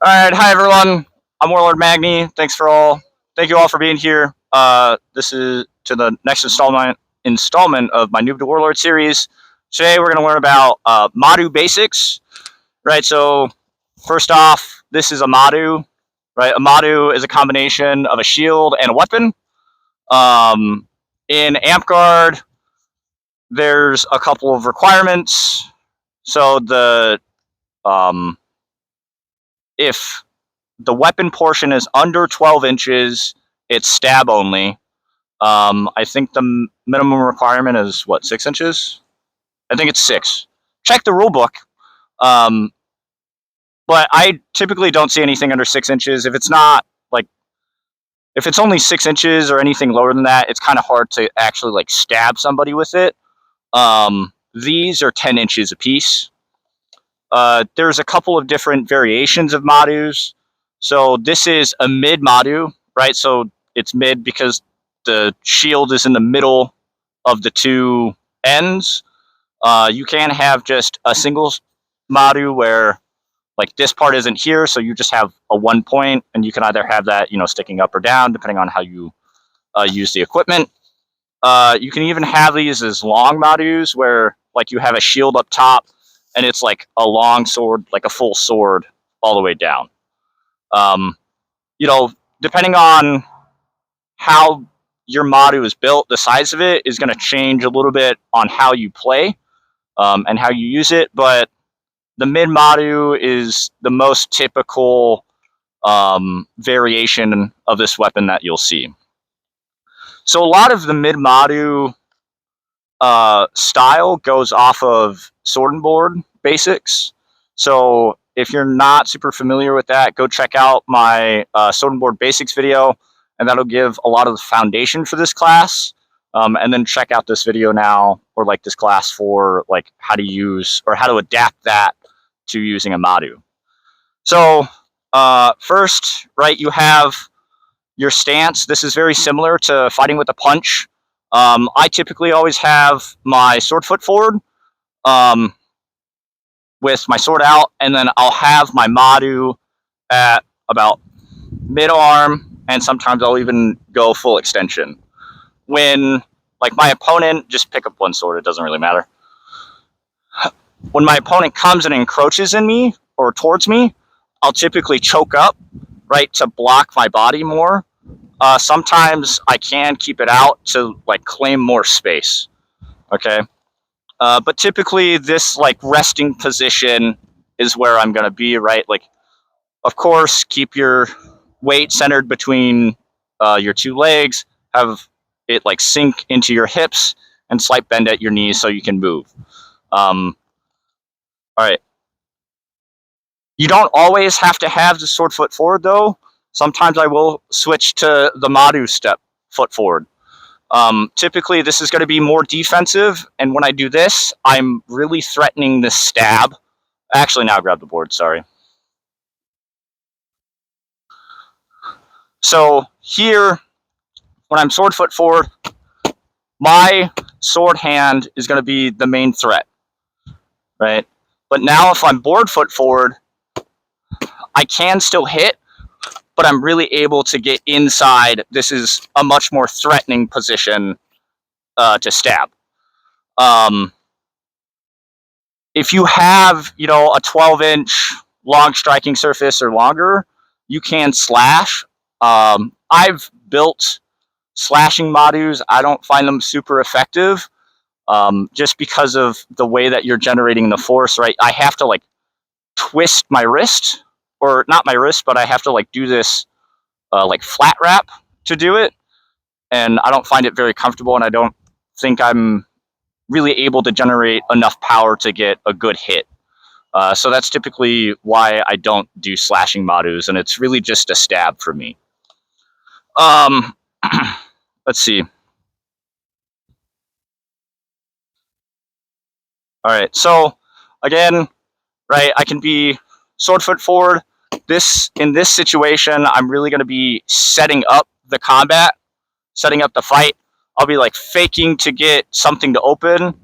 All right, hi everyone. I'm Warlord Magni. Thank you all for being here. This is to the next installment of my Newb to Warlord series. Today we're going to learn about Madu basics. Right. So first off, this is a Madu. Right. A Madu is a combination of a shield and a weapon. In Amtgard, there's a couple of requirements. So if the weapon portion is under 12 inches, it's stab only. I think the minimum requirement is what, 6 inches? I think it's 6. Check the rule book. But I typically don't see anything under 6 inches. If it's only 6 inches or anything lower than that, it's kind of hard to actually stab somebody with it. These are 10 inches apiece. There's a couple of different variations of Madus. So this is a mid Madu, right? So it's mid because the shield is in the middle of the two ends. You can have just a single Madu where this part isn't here, so you just have a 1 point, and you can either have that sticking up or down depending on how you use the equipment. You can even have these as long Madus where you have a shield up top and it's like a long sword, like a full sword all the way down. Depending on how your Madu is built, the size of it is going to change a little bit on how you play and how you use it. But the mid Madu is the most typical variation of this weapon that you'll see. So a lot of the mid Madu style goes off of sword and board basics. So if you're not super familiar with that, go check out my sword and board basics video, and that'll give a lot of the foundation for this class. And then check out this video now, or this class for how to use or how to adapt that to using a Madu. So first, right, you have your stance. This is very similar to fighting with a punch. I typically always have my sword foot forward with my sword out, and then I'll have my Madu at about mid-arm, and sometimes I'll even go full extension. When my opponent, just pick up one sword, it doesn't really matter. When my opponent comes and encroaches in me or towards me, I'll typically choke up, right, to block my body more. Sometimes I can keep it out to claim more space. Okay. But typically this resting position is where I'm going to be, right? Of course, keep your weight centered between your two legs, have it sink into your hips, and slight bend at your knees so you can move. All right. You don't always have to have the sword foot forward though. Sometimes I will switch to the Madu step foot forward. Typically, this is going to be more defensive, and when I do this, I'm really threatening the stab. Actually, now grab the board, sorry. So here, when I'm sword foot forward, my sword hand is going to be the main threat, right? But now if I'm board foot forward, I can still hit, but I'm really able to get inside. This is a much more threatening position to stab. If you have, a 12-inch long striking surface or longer, you can slash. I've built slashing Madus. I don't find them super effective just because of the way that you're generating the force, right? I have to twist my wrist, or not my wrist, but I have to do this flat wrap to do it, and I don't find it very comfortable, and I don't think I'm really able to generate enough power to get a good hit. So that's typically why I don't do slashing Madus, and it's really just a stab for me. Let's see. All right, so again, right, I can be sword foot forward. In this situation, I'm really going to be setting up the combat, setting up the fight. I'll be faking to get something to open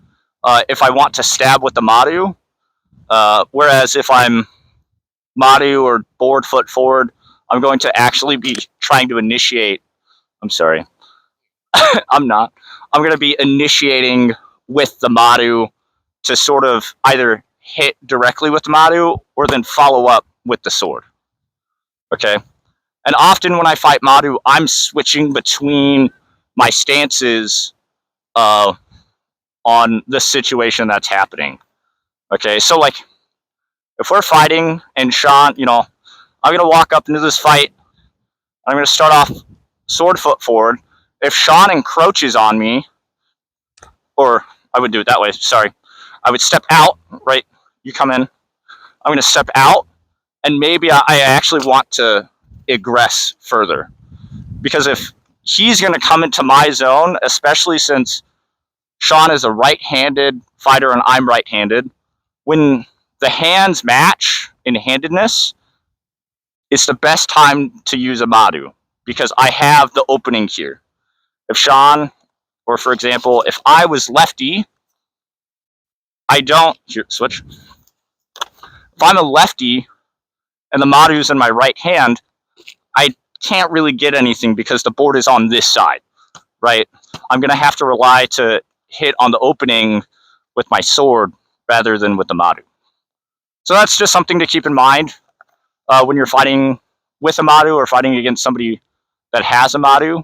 if I want to stab with the Madu. Whereas if I'm Madu or board foot forward, I'm going to actually be trying to initiate. I'm sorry. I'm not. I'm going to be initiating with the Madu to sort of either hit directly with the Madu or then follow up with the sword. Okay? And often when I fight Madu, I'm switching between my stances on the situation that's happening. Okay, so like if we're fighting and Sean, I'm gonna walk up into this fight. I'm gonna start off sword foot forward. If Sean encroaches on me, or I would do it that way. Sorry, I would step out. Right, you come in. I'm gonna step out, and maybe I actually want to aggress further, because if he's gonna come into my zone, especially since Sean is a right-handed fighter and I'm right-handed, when the hands match in handedness, it's the best time to use a Madu because I have the opening here. If Sean, or for example, if I was lefty, I don't, here, switch. If I'm a lefty and the Madu's in my right hand, I can't really get anything because the board is on this side, right? I'm going to have to rely to hit on the opening with my sword rather than with the Madu. So that's just something to keep in mind when you're fighting with a Madu or fighting against somebody that has a Madu.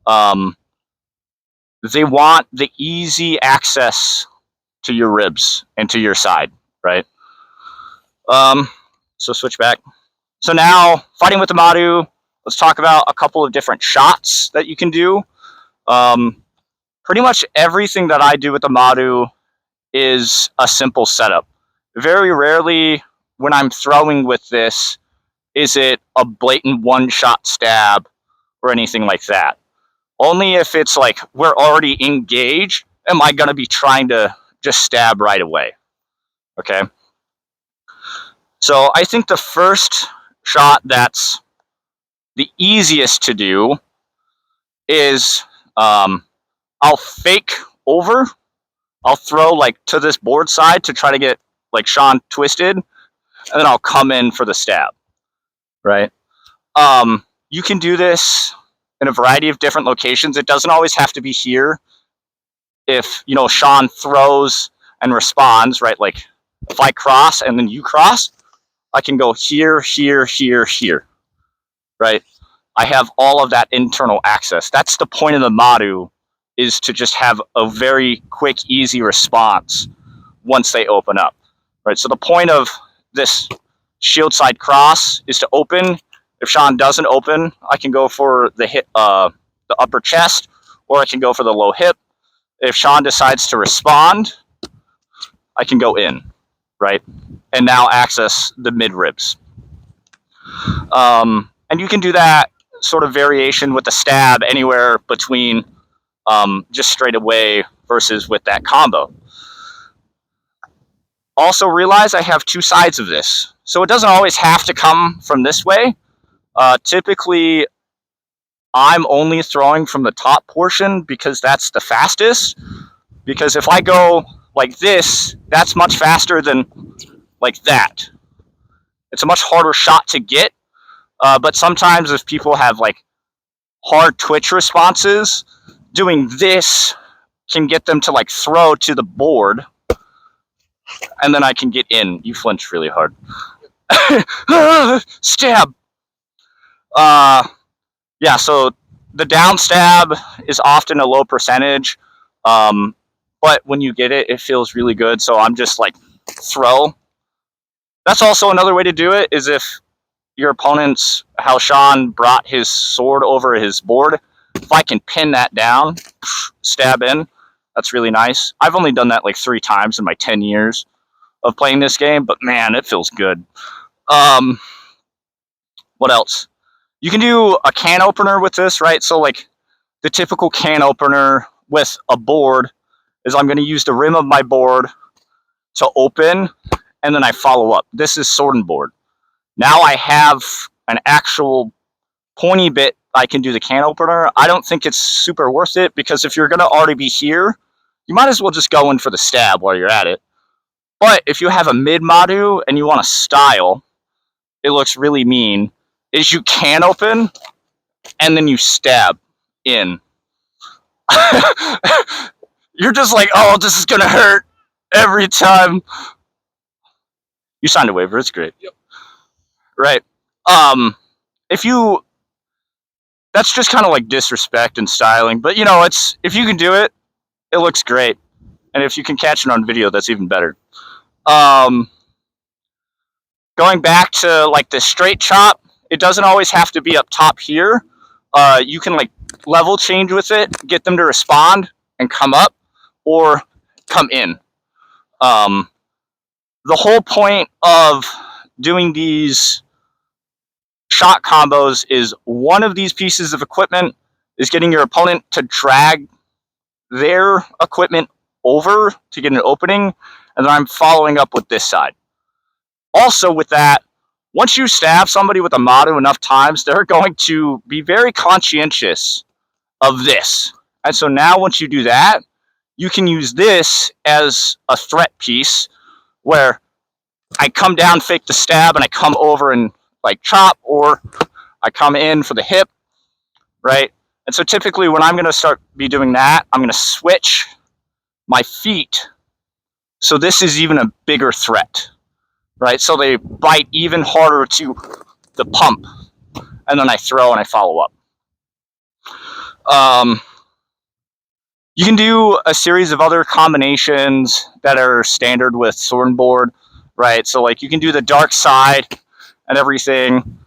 They want the easy access to your ribs and to your side, right? So switch back. So now, fighting with the Madu, let's talk about a couple of different shots that you can do. Pretty much everything that I do with the Madu is a simple setup. Very rarely when I'm throwing with this is it a blatant one-shot stab or anything like that. Only if it's like we're already engaged am I going to be trying to just stab right away. Okay? So I think the first shot that's the easiest to do is I'll fake over. I'll throw like to this board side to try to get like Sean twisted, and then I'll come in for the stab, right? You can do this in a variety of different locations. It doesn't always have to be here. If, Sean throws and responds, right? Like if I cross and then you cross, I can go here, here, here, here, right? I have all of that internal access. That's the point of the Madu, is to just have a very quick, easy response once they open up, right? So the point of this shield side cross is to open. If Sean doesn't open, I can go for the hip, the upper chest, or I can go for the low hip. If Sean decides to respond, I can go in, right? And now access the mid ribs. And you can do that sort of variation with the stab anywhere between just straight away versus with that combo. Also realize I have two sides of this. So it doesn't always have to come from this way. Typically, I'm only throwing from the top portion because that's the fastest. Because if I go like this, that's much faster than like that. It's a much harder shot to get. But sometimes if people have like hard twitch responses, doing this can get them to like throw to the board, and then I can get in. You flinch really hard. Stab. Yeah, so the down stab is often a low percentage, but when you get it, it feels really good. So I'm just like throw. That's also another way to do it, is if your opponent's, how Sean brought his sword over his board, if I can pin that down, stab in, that's really nice. I've only done that like 3 times in my 10 years of playing this game, but man, it feels good. What else? You can do a can opener with this, right? So like the typical can opener with a board is I'm going to use the rim of my board to open, and then I follow up. This is sword and board. Now I have an actual pointy bit I can do the can opener. I don't think it's super worth it, because if you're going to already be here, you might as well just go in for the stab while you're at it. But if you have a mid Madu and you want to style, it looks really mean, is you can open and then you stab in. You're just like, oh, this is gonna hurt every time. You signed a waiver, it's great. Yep. Right. If you, that's just kind of like disrespect and styling, but you know, it's, if you can do it, it looks great. And if you can catch it on video, that's even better. Going back to like the straight chop, it doesn't always have to be up top here. You can like level change with it, get them to respond and come up or come in. The whole point of doing these shot combos is one of these pieces of equipment is getting your opponent to drag their equipment over to get an opening, and then I'm following up with this side. Also with that, once you stab somebody with a Madu enough times, they're going to be very conscientious of this. And so now once you do that, you can use this as a threat piece where I come down, fake the stab, and I come over and like chop, or I come in for the hip, right? And so typically when I'm going to start be doing that, I'm going to switch my feet. So this is even a bigger threat, right? So they bite even harder to the pump, and then I throw and I follow up. You can do a series of other combinations that are standard with sword and board, right? So like you can do the dark side and everything.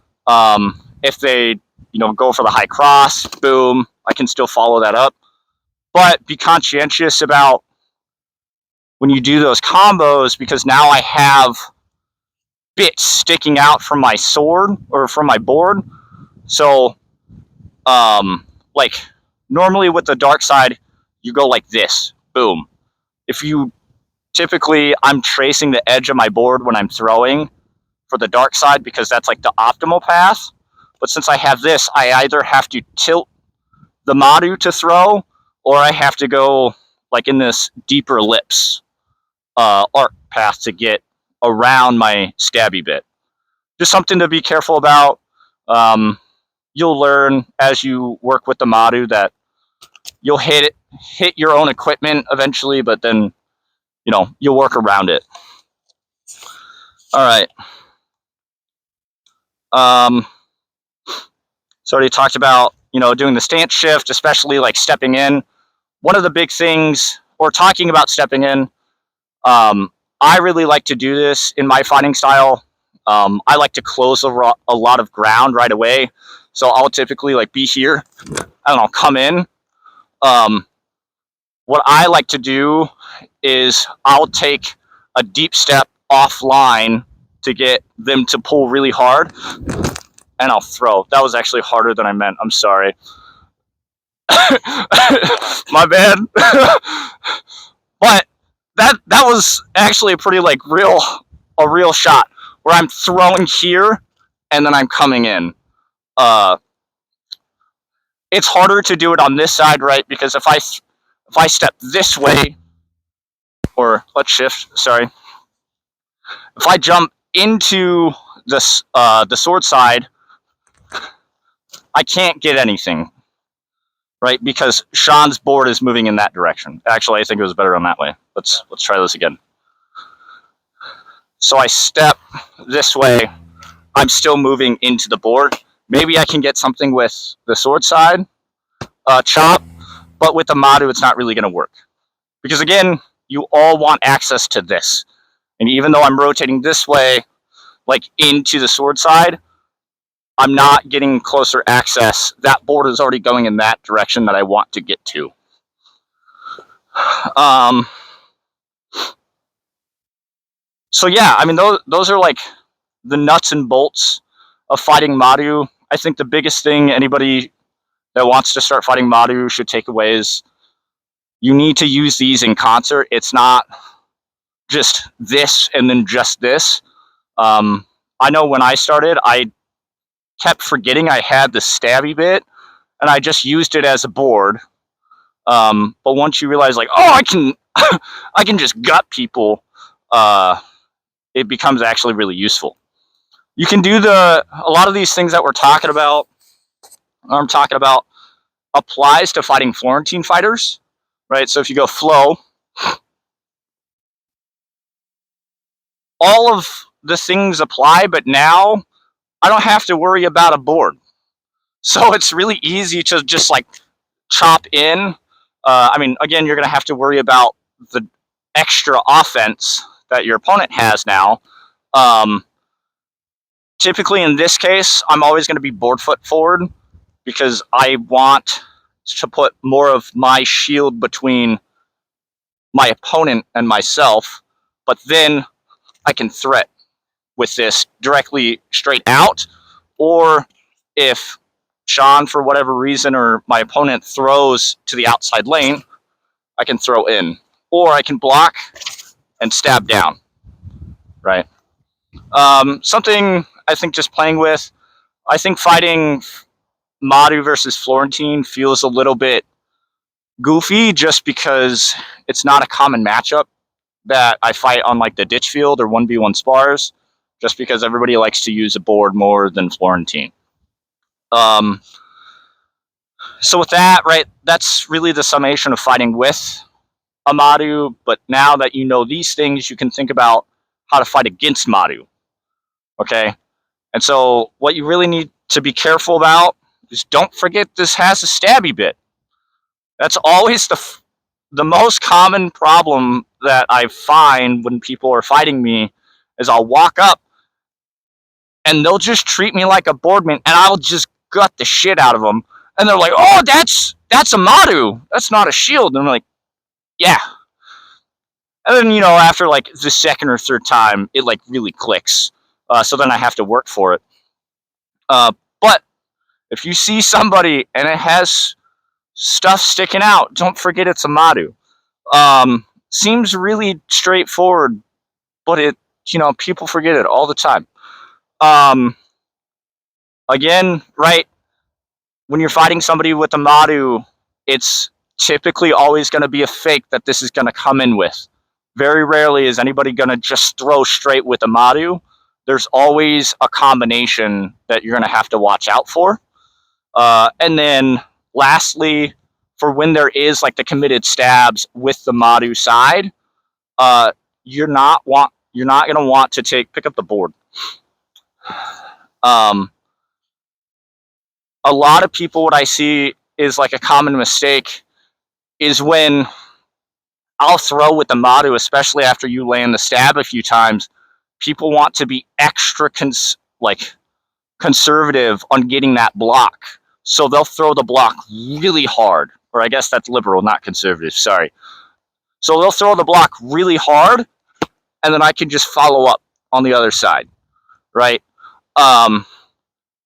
If they, you know, go for the high cross, boom, I can still follow that up. But be conscientious about when you do those combos, because now I have bits sticking out from my sword or from my board. So, like normally with the dark side, you go like this, boom. If you typically, I'm tracing the edge of my board when I'm throwing for the dark side because that's like the optimal path. But since I have this, I either have to tilt the Madu to throw, or I have to go like in this deeper ellipse arc path to get around my stabby bit. Just something to be careful about. You'll learn as you work with the Madu that you'll hit your own equipment eventually, but then, you know, you'll work around it. All right. So already talked about, you know, doing the stance shift, especially like stepping in. One of the big things, or talking about stepping in, I really like to do this in my fighting style. I like to close a lot of ground right away. So I'll typically like be here and I'll come in. What I like to do is I'll take a deep step offline to get them to pull really hard, and I'll throw. That was actually harder than I meant. I'm sorry. My bad. But that was actually a pretty like a real shot where I'm throwing here and then I'm coming in. It's harder to do it on this side, right? Because if I step this way, or let's shift, sorry. If I jump into this the sword side, I can't get anything, right? Because Sean's board is moving in that direction. Actually, I think it was better on that way. Let's try this again. So I step this way, I'm still moving into the board. Maybe I can get something with the sword side chop, but with the Madu, it's not really going to work. Because again, you all want access to this. And even though I'm rotating this way, like into the sword side, I'm not getting closer access. That board is already going in that direction that I want to get to. So yeah, I mean, those are like the nuts and bolts of fighting Madu. I think the biggest thing anybody that wants to start fighting Madu should take away is you need to use these in concert. It's not just this and then just this. I know when I started, I kept forgetting I had the stabby bit, and I just used it as a board. But once you realize, like, oh, I can, I can just gut people, it becomes actually really useful. You can do a lot of these things that I'm talking about applies to fighting Florentine fighters, right? So if you go flow, all of the things apply, but now I don't have to worry about a board. So it's really easy to just like chop in. I mean, again, you're going to have to worry about the extra offense that your opponent has now. Typically in this case, I'm always going to be board foot forward because I want to put more of my shield between my opponent and myself, but then I can threat with this directly straight out, or if Sean, for whatever reason, or my opponent throws to the outside lane, I can throw in, or I can block and stab down, right? Something I think just playing with, I think fighting Madu versus Florentine feels a little bit goofy just because it's not a common matchup that I fight on like the ditch field or 1v1 spars, just because everybody likes to use a board more than Florentine. So with that, right, that's really the summation of fighting with a Madu, but now that you know these things, you can think about how to fight against Madu, okay? And so what you really need to be careful about is don't forget this has a stabby bit. That's always the most common problem that I find when people are fighting me is I'll walk up and they'll just treat me like a boardman and I'll just gut the shit out of them. And they're like, oh, that's a Madu. That's not a shield. And I'm like, yeah. And then, you know, after like the second or third time, it like really clicks. So then I have to work for it. But if you see somebody and it has stuff sticking out, don't forget it's a Madu. Seems really straightforward, but it, you know, people forget it all the time. Again, right, when you're fighting somebody with a Madu, it's typically always going to be a fake that this is going to come in with. Very rarely is anybody going to just throw straight with a Madu. There's always a combination that you're going to have to watch out for. And then lastly, for when there is like the committed stabs with the Madu side, you're not going to want to pick up the board. A lot of people, what I see is like a common mistake is when I'll throw with the Madu, especially after you land the stab a few times, people want to be extra conservative on getting that block. So they'll throw the block really hard, or I guess that's liberal, not conservative, sorry. So they'll throw the block really hard, and then I can just follow up on the other side, right?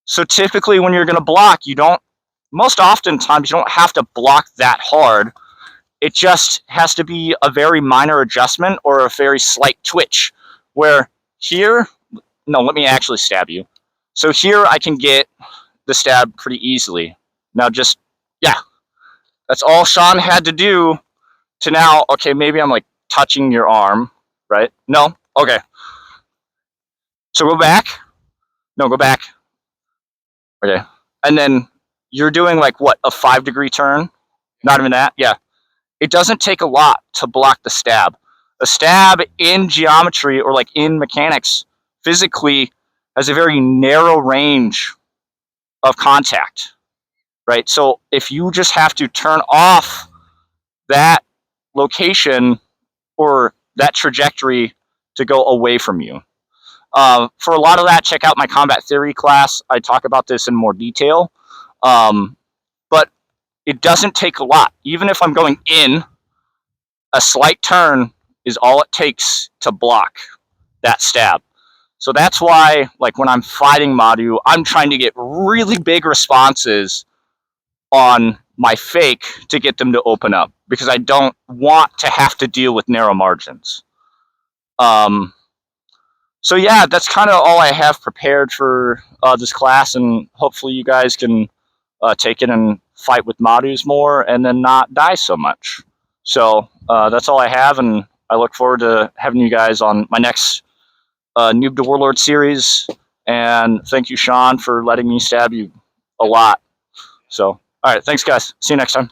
So typically when you're going to block, most oftentimes you don't have to block that hard. It just has to be a very minor adjustment or a very slight twitch, where here, no, let me actually stab you. So here I can get the stab pretty easily. Now just, yeah, that's all Sean had to do to now, okay, maybe I'm like touching your arm, right? No? Okay. So go back. No, go back. Okay. And then you're doing like what, a 5-degree turn? Not even that? Yeah. It doesn't take a lot to block the stab. A stab in geometry or like in mechanics physically has a very narrow range of contact, right? So if you just have to turn off that location or that trajectory to go away from you. For a lot of that, check out my combat theory class. I talk about this in more detail. But it doesn't take a lot. Even if I'm going in, a slight turn is all it takes to block that stab. So that's why, like when I'm fighting Madu, I'm trying to get really big responses on my fake to get them to open up, because I don't want to have to deal with narrow margins. So yeah, that's kind of all I have prepared for this class, and hopefully you guys can take it and fight with Madus more and then not die so much. So that's all I have, and I look forward to having you guys on my next Newb to Warlord series, And thank you, Sean, for letting me stab you a lot. So, all right, thanks, guys. See you next time.